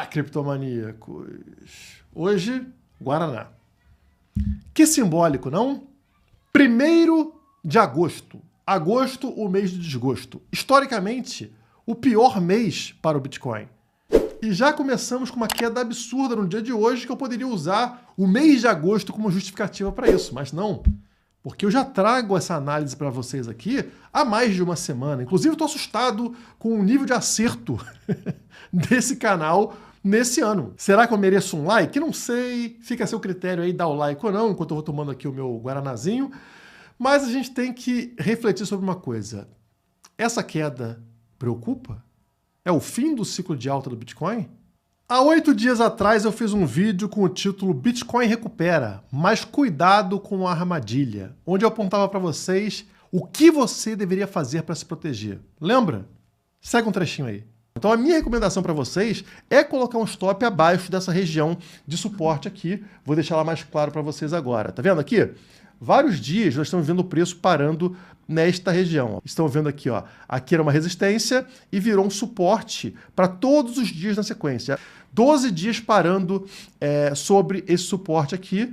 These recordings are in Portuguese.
criptomaníacos! Hoje, Guaraná. Que simbólico, não? 1º de agosto. Agosto, o mês do desgosto. Historicamente, o pior mês para o Bitcoin. E já começamos com uma queda absurda no dia de hoje, que eu poderia usar o mês de agosto como justificativa para isso, mas não. Porque eu já trago essa análise para vocês aqui há mais de uma semana. Inclusive, estou assustado com o nível de acerto desse canal nesse ano. Será que eu mereço um like? Não sei. Fica a seu critério aí dar o like ou não, enquanto eu vou tomando aqui o meu guaranazinho. Mas a gente tem que refletir sobre uma coisa. Essa queda preocupa? É o fim do ciclo de alta do Bitcoin? Há 8 dias atrás eu fiz um vídeo com o título Bitcoin recupera, mas cuidado com a armadilha, onde eu apontava para vocês o que você deveria fazer para se proteger. Lembra? Segue um trechinho aí. Então a minha recomendação para vocês é colocar um stop abaixo dessa região de suporte aqui. Vou deixar ela mais claro para vocês agora. Tá vendo aqui? Vários dias nós estamos vendo o preço parando nesta região. Estão vendo aqui, ó. Aqui era uma resistência e virou um suporte para todos os dias na sequência. 12 dias parando sobre esse suporte aqui,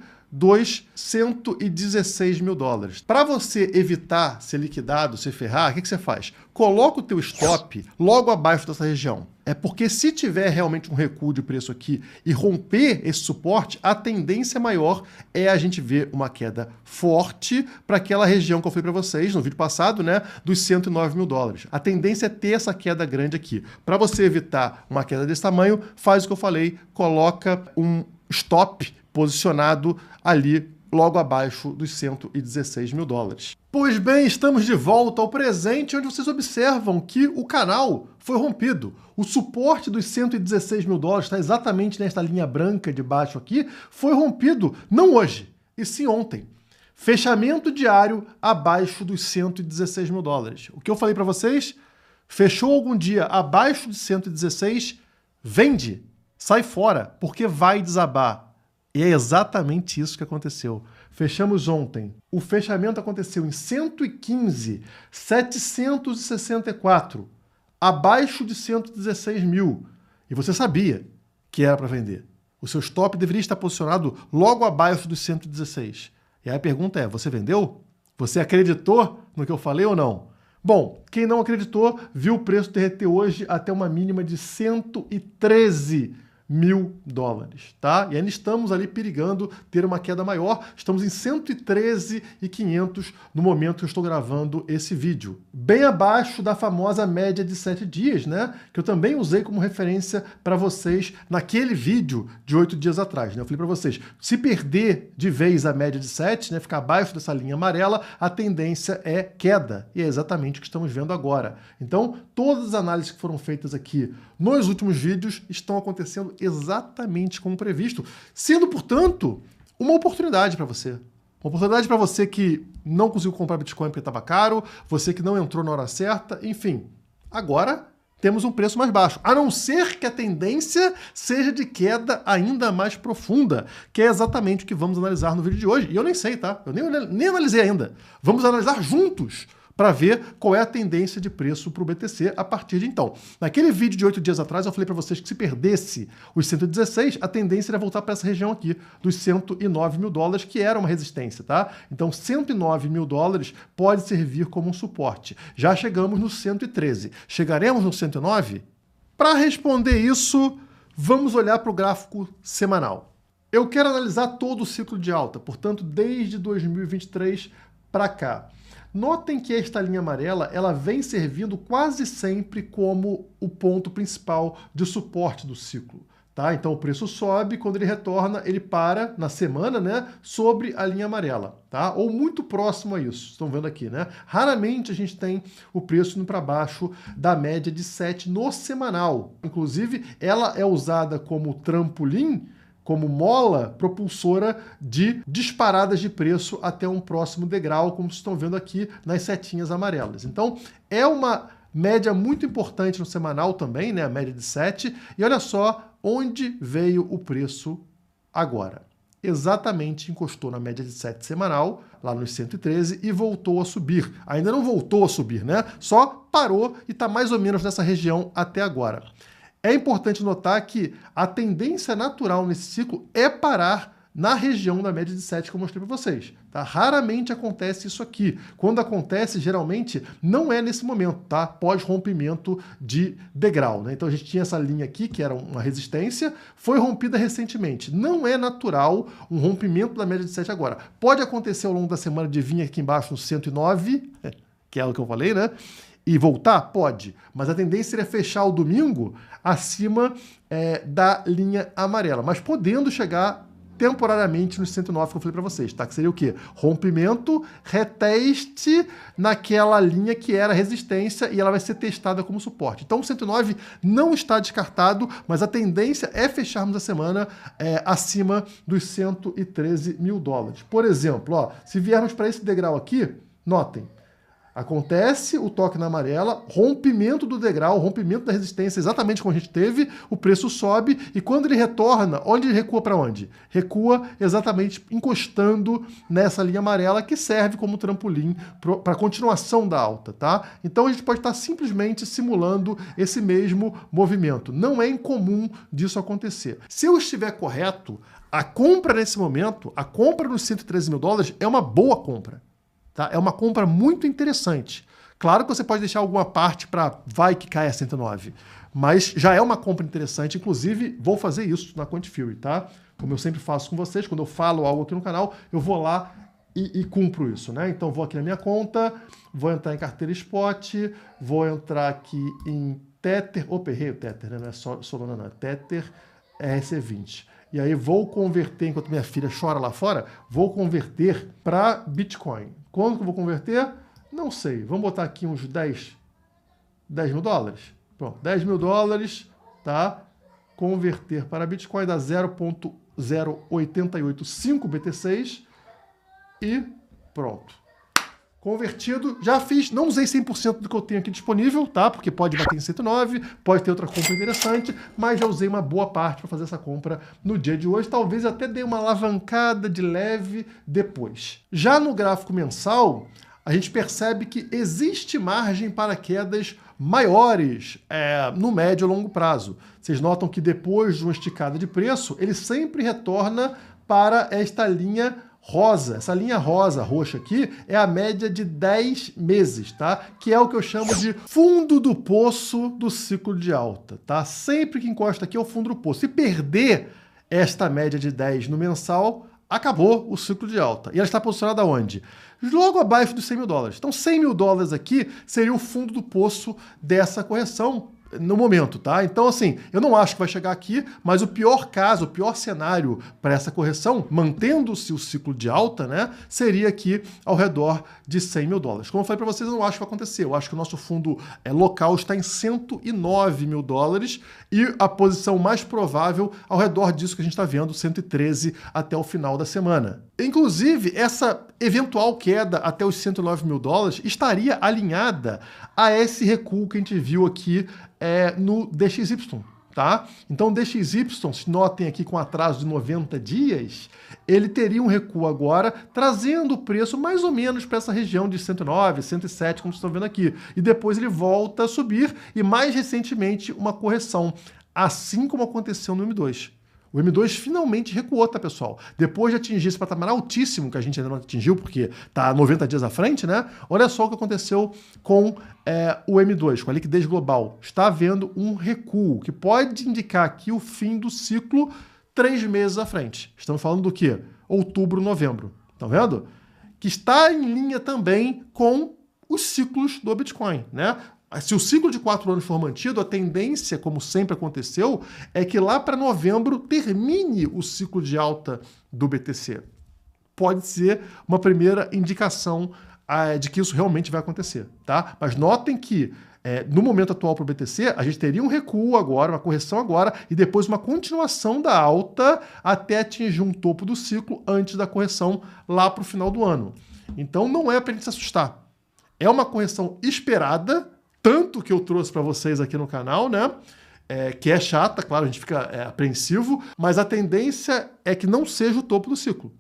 116 mil dólares. Para você evitar ser liquidado, se ferrar, o que você faz? Coloca o teu stop logo abaixo dessa região. É porque se tiver realmente um recuo de preço aqui e romper esse suporte, a tendência maior é a gente ver uma queda forte para aquela região que eu falei para vocês no vídeo passado, né, dos 109 mil dólares. A tendência é ter essa queda grande aqui. Para você evitar uma queda desse tamanho, faz o que eu falei, coloca um stop posicionado ali logo abaixo dos 116 mil dólares. Pois bem, estamos de volta ao presente, onde vocês observam que o canal foi rompido. O suporte dos 116 mil dólares está exatamente nesta linha branca de baixo aqui, foi rompido não hoje, e sim ontem. Fechamento diário abaixo dos 116 mil dólares. O que eu falei para vocês? Fechou algum dia abaixo de 116, vende, sai fora, porque vai desabar. E é exatamente isso que aconteceu. Fechamos ontem. O fechamento aconteceu em 115.764, abaixo de 116 mil. E você sabia que era para vender. O seu stop deveria estar posicionado logo abaixo dos 116. E aí a pergunta é, você vendeu? Você acreditou no que eu falei ou não? Bom, quem não acreditou, viu o preço derreter hoje até uma mínima de 113 mil dólares, tá? E ainda estamos ali perigando ter uma queda maior. Estamos em 113.500 no momento que eu estou gravando esse vídeo. Bem abaixo da famosa média de 7 dias, né? Que eu também usei como referência para vocês naquele vídeo de 8 dias atrás, né? Eu falei para vocês, se perder de vez a média de 7, né? Ficar abaixo dessa linha amarela, a tendência é queda. E é exatamente o que estamos vendo agora. Então, todas as análises que foram feitas aqui nos últimos vídeos estão acontecendo exatamente como previsto, sendo, portanto, uma oportunidade para você. Uma oportunidade para você que não conseguiu comprar Bitcoin porque estava caro, você que não entrou na hora certa, enfim. Agora temos um preço mais baixo, a não ser que a tendência seja de queda ainda mais profunda, que é exatamente o que vamos analisar no vídeo de hoje. E eu nem sei, tá? Eu nem analisei ainda. Vamos analisar juntos para ver qual é a tendência de preço para o BTC a partir de então. Naquele vídeo de 8 dias atrás, eu falei para vocês que se perdesse os 116, a tendência era voltar para essa região aqui, dos 109 mil dólares, que era uma resistência, tá? Então, 109 mil dólares pode servir como um suporte. Já chegamos no 113. Chegaremos no 109? Para responder isso, vamos olhar para o gráfico semanal. Eu quero analisar todo o ciclo de alta, portanto, desde 2023 para cá. Notem que esta linha amarela ela vem servindo quase sempre como o ponto principal de suporte do ciclo. Tá? Então o preço sobe, quando ele retorna, ele para na semana, né, sobre a linha amarela, tá? Ou muito próximo a isso. Estão vendo aqui, né? Raramente a gente tem o preço indo para baixo da média de 7 no semanal. Inclusive, ela é usada como trampolim, como mola propulsora de disparadas de preço até um próximo degrau, como vocês estão vendo aqui nas setinhas amarelas. Então, é uma média muito importante no semanal também, né? A média de 7. E olha só onde veio o preço agora. Exatamente encostou na média de 7 semanal, lá nos 113, e voltou a subir. Ainda não voltou a subir, né? Só parou e está mais ou menos nessa região até agora. É importante notar que a tendência natural nesse ciclo é parar na região da média de 7 que eu mostrei para vocês. Tá? Raramente acontece isso aqui. Quando acontece, geralmente, não é nesse momento, tá? Pós-rompimento de degrau. Né? Então a gente tinha essa linha aqui, que era uma resistência, foi rompida recentemente. Não é natural um rompimento da média de 7 agora. Pode acontecer ao longo da semana de vir aqui embaixo no 109, que é o que eu falei, né? E voltar? Pode. Mas a tendência seria fechar o domingo acima da linha amarela. Mas podendo chegar temporariamente nos 109 que eu falei para vocês, tá? Que seria o quê? Rompimento, reteste naquela linha que era resistência e ela vai ser testada como suporte. Então o 109 não está descartado, mas a tendência é fecharmos a semana acima dos 113 mil dólares. Por exemplo, ó, se viermos para esse degrau aqui, notem, acontece o toque na amarela, rompimento do degrau, rompimento da resistência, exatamente como a gente teve, o preço sobe e quando ele retorna, onde ele recua para onde? Recua exatamente encostando nessa linha amarela que serve como trampolim para a continuação da alta, tá? Então a gente pode estar simplesmente simulando esse mesmo movimento. Não é incomum disso acontecer. Se eu estiver correto, a compra nesse momento, a compra nos 113 mil dólares é uma boa compra. Tá? É uma compra muito interessante. Claro que você pode deixar alguma parte para vai que cai a 109, mas já é uma compra interessante. Inclusive, vou fazer isso na Quantifury, tá? Como eu sempre faço com vocês, quando eu falo algo aqui no canal, eu vou lá e cumpro isso, né? Então, vou aqui na minha conta, vou entrar em carteira spot, vou entrar aqui em Tether, opa, errei o Tether, né? Não é Solana, não, é Tether RC20. E aí vou converter, enquanto minha filha chora lá fora, vou converter para Bitcoin. Quando que eu vou converter? Não sei. Vamos botar aqui uns 10 mil dólares. Pronto, 10 mil dólares, tá? Converter para Bitcoin dá 0,0885 BT6 e pronto. Convertido, já fiz, não usei 100% do que eu tenho aqui disponível, tá? Porque pode bater em 109, pode ter outra compra interessante, mas já usei uma boa parte para fazer essa compra no dia de hoje. Talvez até dê uma alavancada de leve depois. Já no gráfico mensal, a gente percebe que existe margem para quedas maiores no médio e longo prazo. Vocês notam que depois de uma esticada de preço, ele sempre retorna para esta linha rosa. Essa linha roxa aqui é a média de 10 meses, tá? Que é o que eu chamo de fundo do poço do ciclo de alta, tá? Sempre que encosta aqui é o fundo do poço. Se perder esta média de 10 no mensal, acabou o ciclo de alta. E ela está posicionada onde? Logo abaixo dos 100 mil dólares. Então 100 mil dólares aqui seria o fundo do poço dessa correção no momento, tá? Então, assim, eu não acho que vai chegar aqui, mas o pior caso, o pior cenário para essa correção, mantendo-se o ciclo de alta, né, seria aqui ao redor de 100 mil dólares. Como eu falei para vocês, eu não acho que vai acontecer. Eu acho que o nosso fundo local está em 109 mil dólares e a posição mais provável ao redor disso que a gente está vendo, 113 até o final da semana. Inclusive, essa eventual queda até os 109 mil dólares estaria alinhada a esse recuo que a gente viu aqui no DXY, tá? Então, o DXY, se notem aqui com atraso de 90 dias, ele teria um recuo agora, trazendo o preço mais ou menos para essa região de 109, 107, como vocês estão vendo aqui. E depois ele volta a subir e, mais recentemente, uma correção, assim como aconteceu no M2. O M2 finalmente recuou, tá, pessoal? Depois de atingir esse patamar altíssimo, que a gente ainda não atingiu, porque está 90 dias à frente, né? Olha só o que aconteceu com o M2, com a liquidez global. Está havendo um recuo, que pode indicar aqui o fim do ciclo 3 meses à frente. Estamos falando do quê? Outubro, novembro. Estão vendo? Que está em linha também com os ciclos do Bitcoin, né? Se o ciclo de 4 anos for mantido, a tendência, como sempre aconteceu, é que lá para novembro termine o ciclo de alta do BTC. Pode ser uma primeira indicação de que isso realmente vai acontecer, tá? Mas notem que no momento atual para o BTC, a gente teria um recuo agora, uma correção agora, e depois uma continuação da alta até atingir um topo do ciclo antes da correção lá para o final do ano. Então não é para a gente se assustar. É uma correção esperada, tanto que eu trouxe para vocês aqui no canal, né? Que é chata, claro, a gente fica apreensivo, mas a tendência é que não seja o topo do ciclo.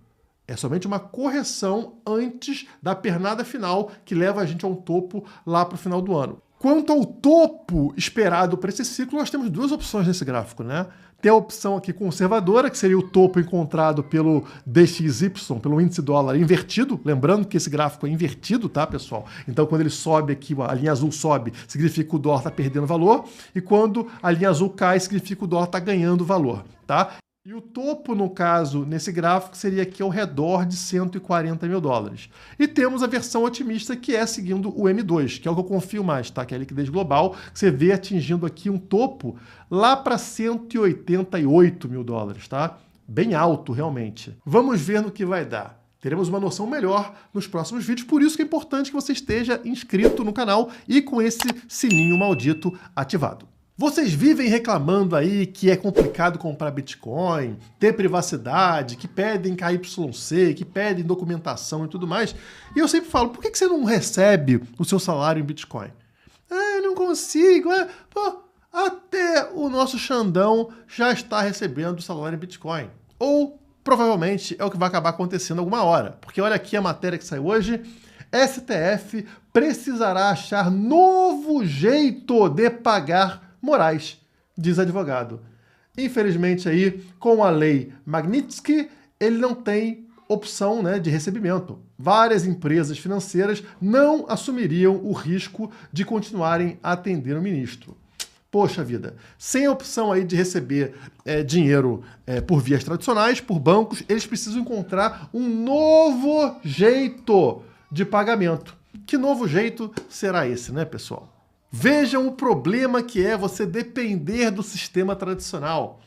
É somente uma correção antes da pernada final que leva a gente a um topo lá para o final do ano. Quanto ao topo esperado para esse ciclo, nós temos duas opções nesse gráfico, né? Tem a opção aqui conservadora, que seria o topo encontrado pelo DXY, pelo índice dólar invertido. Lembrando que esse gráfico é invertido, tá, pessoal? Então, quando ele sobe aqui, a linha azul sobe, significa que o dólar está perdendo valor. E quando a linha azul cai, significa que o dólar está ganhando valor, tá? E o topo, no caso, nesse gráfico, seria aqui ao redor de 140 mil dólares. E temos a versão otimista, que é seguindo o M2, que é o que eu confio mais, tá? Que é a liquidez global, que você vê atingindo aqui um topo lá para 188 mil dólares, tá? Bem alto, realmente. Vamos ver no que vai dar. Teremos uma noção melhor nos próximos vídeos, por isso que é importante que você esteja inscrito no canal e com esse sininho maldito ativado. Vocês vivem reclamando aí que é complicado comprar Bitcoin, ter privacidade, que pedem KYC, que pedem documentação e tudo mais. E eu sempre falo, por que você não recebe o seu salário em Bitcoin? Eu não consigo. Pô, até o nosso Xandão já está recebendo o salário em Bitcoin. Ou, provavelmente, é o que vai acabar acontecendo alguma hora. Porque olha aqui a matéria que saiu hoje. STF precisará achar novo jeito de pagar Moraes, diz advogado. Infelizmente aí, com a lei Magnitsky, ele não tem opção, né, de recebimento. Várias empresas financeiras não assumiriam o risco de continuarem a atender o ministro. Poxa vida, sem a opção aí de receber dinheiro por vias tradicionais, por bancos, eles precisam encontrar um novo jeito de pagamento. Que novo jeito será esse, né, pessoal? Vejam o problema que é você depender do sistema tradicional.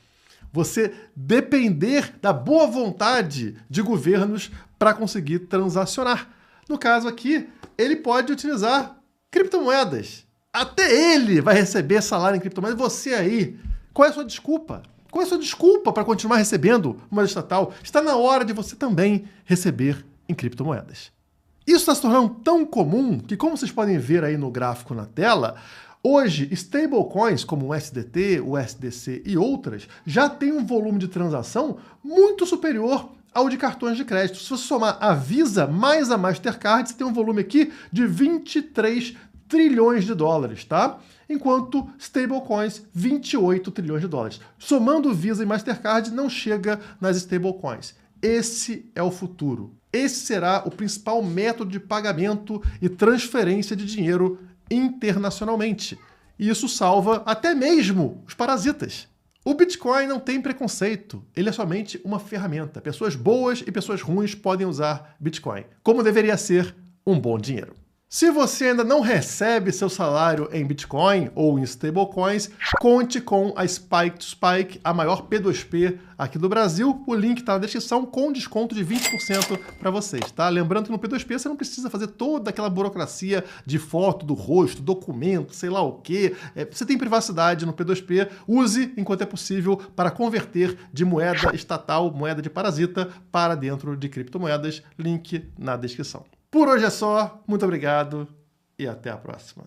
Você depender da boa vontade de governos para conseguir transacionar. No caso aqui, ele pode utilizar criptomoedas. Até ele vai receber salário em criptomoedas. Você aí, qual é a sua desculpa? Qual é a sua desculpa para continuar recebendo moeda estatal? Está na hora de você também receber em criptomoedas. Isso está se tornando tão comum que, como vocês podem ver aí no gráfico na tela, hoje stablecoins como o USDT, o USDC e outras já têm um volume de transação muito superior ao de cartões de crédito. Se você somar a Visa mais a Mastercard, você tem um volume aqui de 23 trilhões de dólares, tá? Enquanto stablecoins, 28 trilhões de dólares. Somando Visa e Mastercard, não chega nas stablecoins. Esse é o futuro. Esse será o principal método de pagamento e transferência de dinheiro internacionalmente. E isso salva até mesmo os parasitas. O Bitcoin não tem preconceito, ele é somente uma ferramenta. Pessoas boas e pessoas ruins podem usar Bitcoin, como deveria ser um bom dinheiro. Se você ainda não recebe seu salário em Bitcoin ou em stablecoins, conte com a Spike2Spike, a maior P2P aqui do Brasil. O link está na descrição com desconto de 20% para vocês, tá? Lembrando que no P2P você não precisa fazer toda aquela burocracia de foto do rosto, documento, sei lá o quê. Você tem privacidade no P2P, use enquanto é possível para converter de moeda estatal, moeda de parasita, para dentro de criptomoedas. Link na descrição. Por hoje é só, muito obrigado e até a próxima.